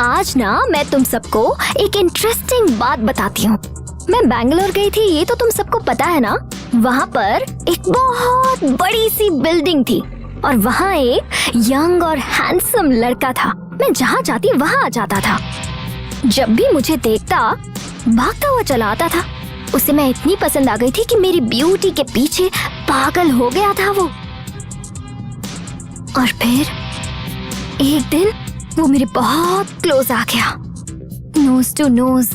आज ना मैं तुम सबको एक इंटरेस्टिंग बात बताती हूँ। मैं बैंगलोर गई थी, ये तो तुम सबको पता है ना। वहाँ पर एक बहुत बड़ी सी बिल्डिंग थी और वहाँ एक यंग और हैंडसम लड़का था। मैं जहाँ जाती वहाँ आ जाता था। जब भी मुझे देखता भागता हुआ चला आता था। उसे मैं इतनी पसंद आ गई थी कि मेरी ब्यूटी के पीछे पागल हो गया था वो। और फिर एक दिन वो मेरे बहुत क्लोज आ गया, nose to nose,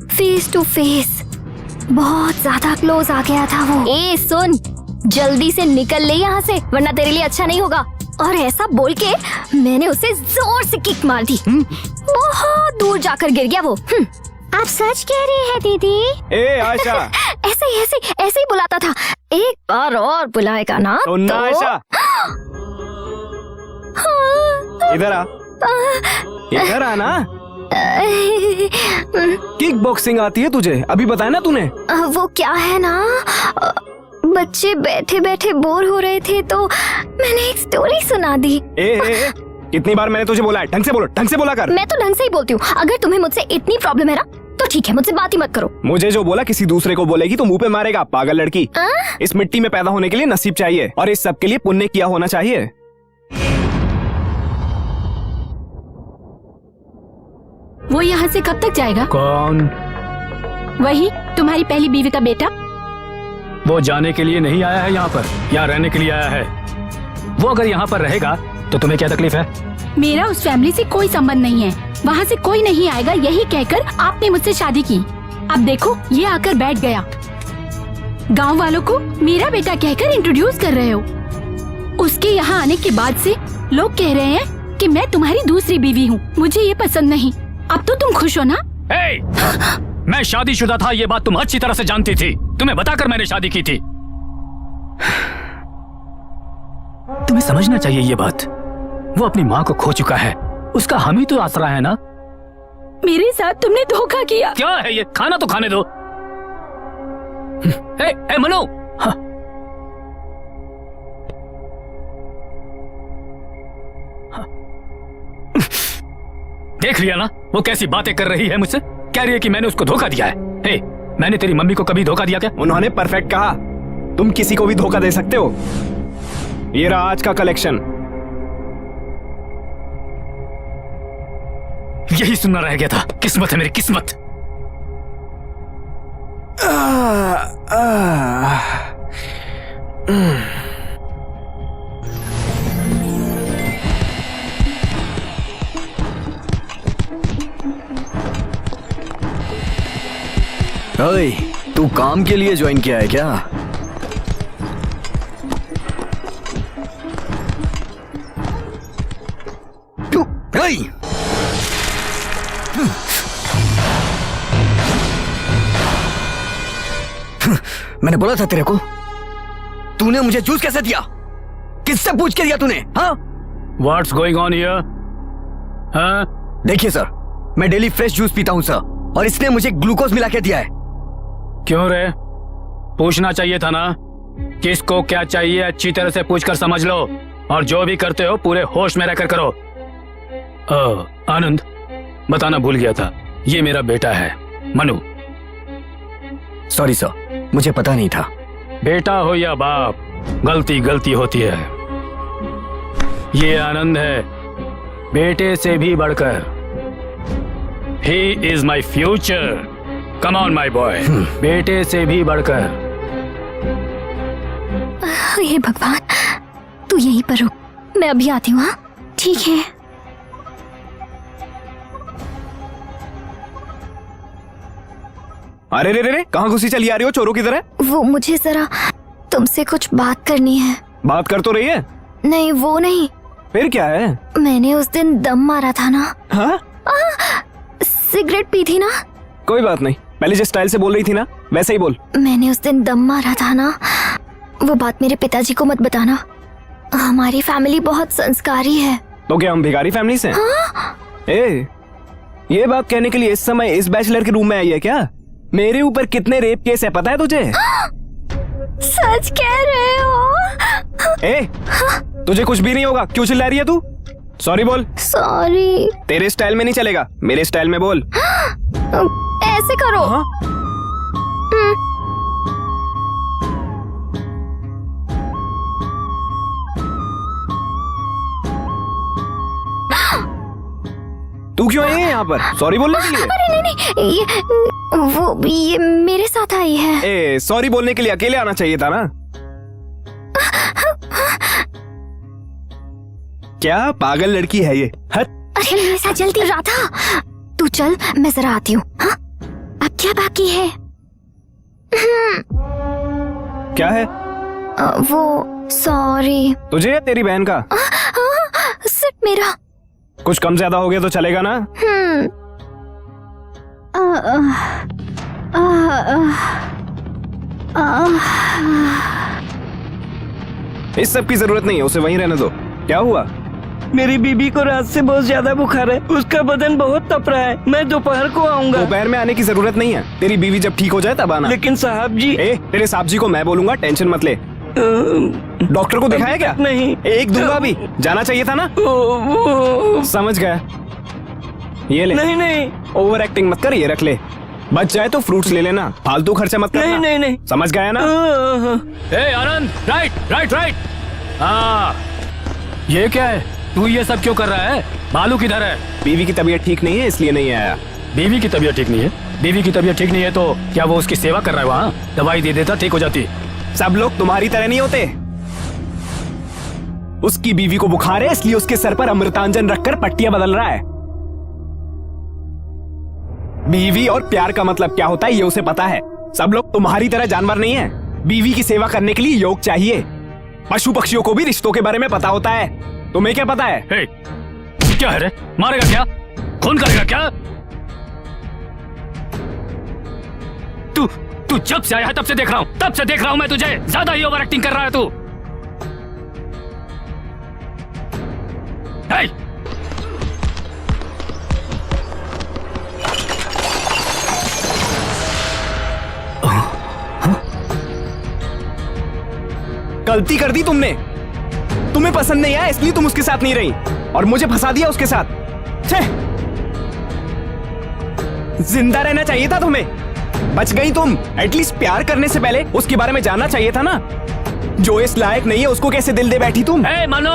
face to face, बहुत ज्यादा क्लोज आ गया था वो। ए सुन, जल्दी से निकल ले यहाँ से वरना तेरे लिए अच्छा नहीं होगा। और ऐसा बोल के मैंने उसे जोर से किक मार दी। बहुत दूर जाकर गिर गया वो। आप सच कह रही है दीदी? ए आयशा। ऐसे ही बुलाता था। एक बार और बुलाएगा ना तो... आयशा इधर आ, इधर आना। किक बॉक्सिंग आती है तुझे? अभी बताया ना तूने। वो क्या है ना, बच्चे बैठे बैठे बोर हो रहे थे तो मैंने एक स्टोरी सुना दी। ए, कितनी बार मैंने तुझे बोला है ढंग से बोलो, ढंग से बोला कर। मैं तो ढंग से ही बोलती हूँ। अगर तुम्हें मुझसे इतनी प्रॉब्लम है ना तो ठीक है, मुझसे बात ही मत करो। मुझे जो बोला किसी दूसरे को बोलेगी तो मुंह पे मारेगा, पागल लड़की। इस मिट्टी में पैदा होने के लिए नसीब चाहिए और इस सब के लिए पुण्य किया होना चाहिए। वो यहाँ से कब तक जाएगा? कौन? वही तुम्हारी पहली बीवी का बेटा। वो जाने के लिए नहीं आया है यहाँ पर, यहाँ रहने के लिए आया है। वो अगर यहाँ पर रहेगा तो तुम्हें क्या तकलीफ है? मेरा उस फैमिली से कोई संबंध नहीं है, वहाँ से कोई नहीं आएगा, यही कहकर आपने मुझसे शादी की। अब देखो ये आकर बैठ गया। गांव वालों को मेरा बेटा कहकर इंट्रोड्यूस कर रहे हो। उसके यहाँ आने के बाद से लोग कह रहे हैं कि मैं तुम्हारी दूसरी बीवी हूँ। मुझे ये पसंद नहीं। अब तो तुम खुश हो ना? मैं शादीशुदा था, ये बात तुम अच्छी तरह से जानती थी। तुम्हें बताकर मैंने शादी की थी। तुम्हें समझना चाहिए ये बात। वो अपनी माँ को खो चुका है, उसका हम ही तो आसरा है ना। मेरे साथ तुमने धोखा किया। क्या है ये? खाना तो खाने दो। ए मनु, हाँ। देख लिया ना वो कैसी बातें कर रही है मुझसे। कह रही है कि मैंने उसको धोखा दिया है। मैंने तेरी मम्मी को कभी धोखा दिया क्या? उन्होंने परफेक्ट कहा, तुम किसी को भी धोखा दे सकते हो। ये रहा आज का कलेक्शन। यही सुनना रह गया था। किस्मत है मेरी, किस्मत। ओए, तू काम के लिए ज्वाइन किया है क्या? मैंने बोला था तेरे को। तूने मुझे जूस कैसे दिया? किससे पूछ के दिया तूने? हाँ? What's going on here? हाँ? देखिए सर, मैं डेली फ्रेश जूस पीता हूँ सर, और इसने मुझे ग्लूकोज मिला के दिया है। क्यों रे? पूछना चाहिए था ना। किसको क्या चाहिए अच्छी तरह से पूछकर समझ लो, और जो भी करते हो पूरे होश में रहकर करो। आनंद, बताना भूल गया था, ये मेरा बेटा है मनु। सॉरी सर, मुझे पता नहीं था। बेटा हो या बाप, गलती गलती होती है। ये आनंद है, बेटे से भी बढ़कर। He is my future. Come on my boy. बेटे से भी बढ़कर। हे भगवान, तू यहीं पर रुक, मैं अभी आती हूँ। ठीक है। अरे रे रे रे, कहाँ घुसी चली आ रही हो चोरों की तरह? वो मुझे जरा तुमसे कुछ बात करनी है। बात कर तो रही है। नहीं वो नहीं। फिर क्या है? मैंने उस दिन दम मारा था ना। हाँ? सिगरेट पी थी ना। कोई बात नहीं, पहले जिस स्टाइल से बोल रही थी ना वैसे ही बोल। मैंने उस दिन दम मारा था ना, वो बात मेरे पिताजी को मत बताना। हमारी फैमिली बहुत संस्कारी है। तो क्या हम भिखारी फैमिली से? हाँ? ये बात कहने के लिए इस समय इस बैचलर के रूम में आई है क्या? मेरे ऊपर कितने रेप केस है पता है तुझे? सच कह रहे हो? तुझे कुछ भी नहीं होगा, क्यों चिल्ला रही है तू? सॉरी बोल। सॉरी। तेरे स्टाइल में नहीं चलेगा, मेरे स्टाइल में बोल। ऐसे करो। हाँ? तू क्यों आई है यहाँ पर? सॉरी बोलने के लिए? अरे नहीं, ये मेरे साथ आई है। ए, सॉरी बोलने के लिए अकेले आना चाहिए था ना। क्या पागल लड़की है ये? हट। अरे मेरे साथ जल्दी राधा, तू चल, मैं जरा आती हूँ। हाँ? अब क्या बाकी है? क्या है? वो सॉरी। तुझे या तेरी बहन का? सिर्फ मेरा। कुछ कम ज्यादा हो गया तो चलेगा ना? इस सब की जरूरत नहीं है, उसे वहीं रहने दो। क्या हुआ? मेरी बीबी को रात से बहुत ज्यादा बुखार है, उसका बदन बहुत तप रहा है। मैं दोपहर को आऊंगा। दोपहर में आने की जरूरत नहीं है, तेरी बीवी जब ठीक हो जाए तब आना। लेकिन साहब जी। तेरे साहब जी को मैं बोलूंगा, टेंशन मत ले। डॉक्टर को दिखाया क्या? नहीं। एक दूंगा भी, जाना चाहिए था ना। समझ गया, ये ले। नहीं, ओवर एक्टिंग मत कर, ये रख ले। बच जाए तो फ्रूट्स ले लेना, फालतू खर्चा मत करना। नहीं। समझ गया ना? ए आनंद, राइट। हाँ, ये क्या है? तू ये सब क्यों कर रहा है? बालू किधर है? बीवी की तबीयत ठीक नहीं है, इसलिए नहीं आया। बीवी की तबीयत ठीक नहीं है? बीवी की तबीयत ठीक नहीं है तो क्या वो उसकी सेवा कर रहा है वहाँ? दवाई दे देता, ठीक हो जाती। सब लोग तुम्हारी तरह नहीं होते। उसकी बीवी को बुखार है, इसलिए उसके सर पर अमृतांजन रखकर पट्टियां बदल रहा है। बीवी और प्यार का मतलब क्या होता है ये उसे पता है। सब लोग तुम्हारी तरह जानवर नहीं है। बीवी की सेवा करने के लिए योग चाहिए। पशु पक्षियों को भी रिश्तों के बारे में पता होता है। तुम्हें क्या पता है? हे, क्या है रे? मारेगा क्या? खून करेगा क्या? तू जब से आया है तब से देख रहा हूं मैं तुझे। ज्यादा ही ओवर एक्टिंग कर रहा है तू। हे! गलती कर दी तुमने। तुम्हें पसंद नहीं आया इसलिए तुम उसके साथ नहीं रही और मुझे फंसा दिया उसके साथ। छे! जिंदा रहना चाहिए था तुम्हें। बच गई तुम। एटलीस्ट प्यार करने से पहले उसके बारे में जानना चाहिए था ना। जो इस लायक नहीं है उसको कैसे दिल दे बैठी तुम? हे मनो,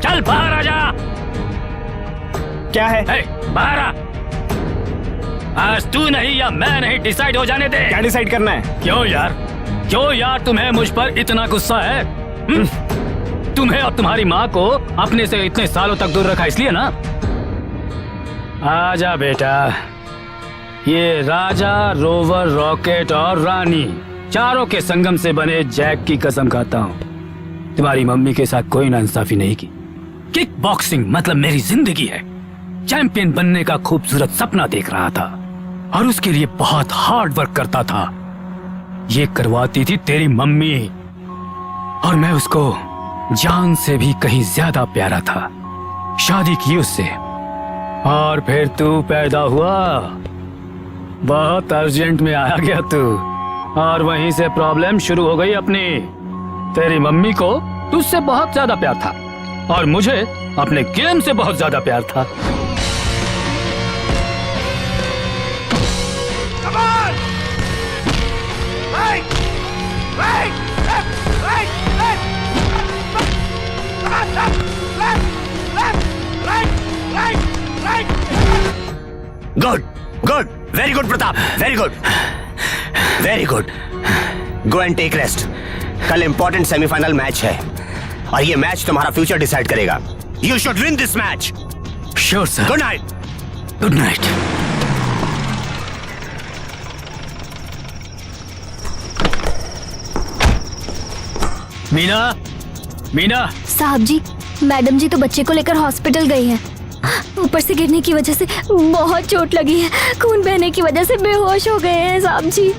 चल बाहर आ जा। क्या है? बाहर आ। आज तू नहीं या मैं नहीं, डिसाइड हो जाने दे। क्या डिसाइड करना है? क्यों यार तुम्हें मुझ पर इतना गुस्सा है? तुम्हें और तुम्हारी माँ को अपने से इतने सालों तक दूर रखा इसलिए ना? आजा बेटा, ये राजा, रोवर, रॉकेट और रानी चारों के संगम से बने जैक की कसम खाता हूँ, तुम्हारी मम्मी के साथ कोई नाइंसाफी नहीं की। किक बॉक्सिंग मतलब मेरी जिंदगी है। चैंपियन बनने का खूबसूरत सपना देख रहा था और उसके लिए बहुत हार्ड वर्क करता था। ये करवाती थी तेरी मम्मी और मैं उसको जान से भी कहीं ज्यादा प्यारा था। शादी की उससे और फिर तू पैदा हुआ। बहुत अर्जेंट में आया गया तू और वहीं से प्रॉब्लम शुरू हो गई अपनी। तेरी मम्मी को तुझसे बहुत ज्यादा प्यार था और मुझे अपने गेम से बहुत ज्यादा प्यार था। Good, very good Pratap, very good. Go and take rest. कल इंपॉर्टेंट सेमीफाइनल मैच है और ये मैच तुम्हारा फ्यूचर डिसाइड करेगा। You should win this match. Sure sir. Good night. Good night. Meena. साहब जी, मैडम जी तो बच्चे को लेकर हॉस्पिटल गई हैं। ऊपर से गिरने की वजह से बहुत चोट लगी है। खून बहने की वजह से बेहोश हो गए हैं साहब जी।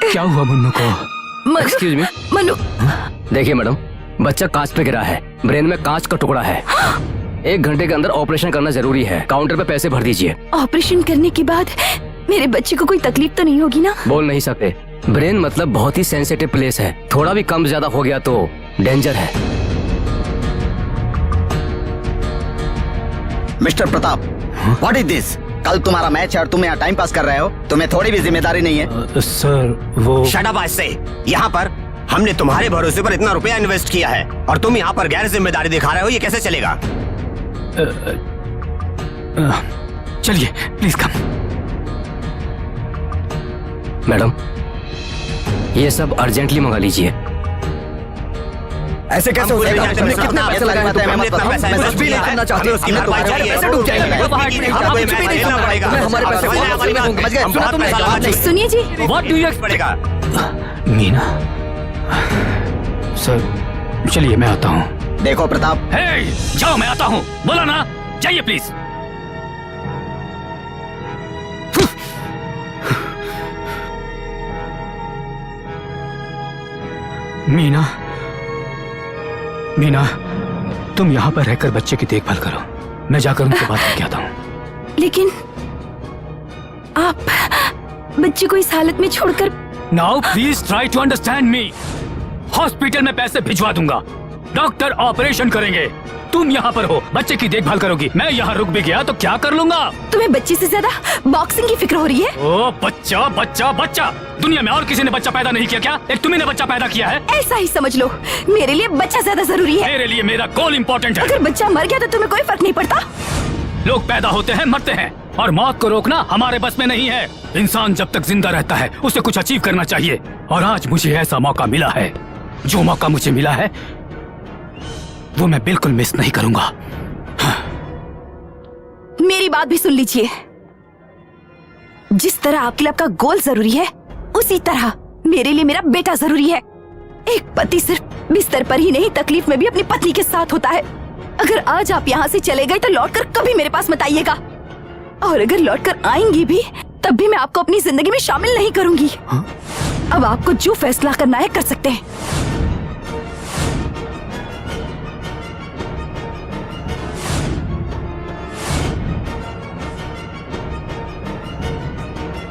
क्या हुआ मुन्नू को? Excuse me. मनु। देखिए मैडम, बच्चा कांच पे गिरा है, ब्रेन में कांच का टुकड़ा है। 1 घंटे के अंदर ऑपरेशन करना जरूरी है। काउंटर पे पैसे भर दीजिए। ऑपरेशन करने के बाद मेरे बच्चे को कोई तकलीफ तो नहीं होगी ना? बोल नहीं सकते। ब्रेन मतलब बहुत ही सेंसिटिव प्लेस है। थोड़ा भी कम ज्यादा हो गया तो डेंजर है। Mister Pratap, what is this? कल तुम्हारा मैच है और तुम यहाँ टाइम पास कर रहे हो। तुम्हें थोड़ी भी जिम्मेदारी नहीं है? सर वो शट अप आज से। यहाँ पर हमने तुम्हारे भरोसे पर इतना रुपया इन्वेस्ट किया है और तुम यहाँ पर गैर जिम्मेदारी दिखा रहे हो, ये कैसे चलेगा? चलिए प्लीज कम। मैडम, ये सब अर्जेंटली मंगा लीजिए। ऐसे कैसे हो जाएगा? तुमने कितना पैसा लगाया था? हमने इतना पैसा कुछ भी नहीं करना चाहते। उसकी हमने भरपाई तुम्हारे चाहिए। पैसे डूब जाएंगे। हमारे पैसे समझ गए? सुना तुमने? सुनिए जी, व्हाट डू यू पड़ेगा। मीना सर, चलिए मैं आता हूँ। देखो प्रताप, हे, जाओ मैं आता हूँ। बोला ना, जाइए प्लीज। मीना, मीना, तुम यहाँ पर रहकर बच्चे की देखभाल करो, मैं जाकर उनसे बात करके आता हूँ। लेकिन आप बच्चे को इस हालत में छोड़कर। Now please try to understand me. Hospital में पैसे भिजवा दूंगा, डॉक्टर ऑपरेशन करेंगे, तुम यहाँ पर हो, बच्चे की देखभाल करोगी। मैं यहाँ रुक भी गया तो क्या कर लूंगा? तुम्हें बच्चे से ज्यादा बॉक्सिंग की फिक्र हो रही है? ओ बच्चा बच्चा बच्चा, दुनिया में और किसी ने बच्चा पैदा नहीं किया क्या? एक तुम्ही ने बच्चा पैदा किया है। ऐसा ही समझ लो, मेरे लिए बच्चा ज्यादा जरूरी है। मेरे लिए मेरा गोल इम्पोर्टेंट है। अगर बच्चा मर गया तो तुम्हें कोई फर्क नहीं पड़ता? लोग पैदा होते हैं, मरते हैं, और मौत को रोकना हमारे बस में नहीं है। इंसान जब तक जिंदा रहता है उसे कुछ अचीव करना चाहिए, और आज मुझे ऐसा मौका मिला है। जो मौका मुझे मिला है वो मैं बिल्कुल मिस नहीं करूंगा। मेरी बात भी सुन लीजिए। जिस तरह आपके लिए आपका गोल जरूरी है, उसी तरह मेरे लिए मेरा बेटा जरूरी है। एक पति सिर्फ बिस्तर पर ही नहीं, तकलीफ में भी अपनी पत्नी के साथ होता है। अगर आज आप यहाँ से चले गए तो लौटकर कभी मेरे पास मत आइएगा, और अगर लौटकर आएंगी भी तब भी मैं आपको अपनी जिंदगी में शामिल नहीं करूंगी। अब आपको जो फैसला करना है कर सकते हैं।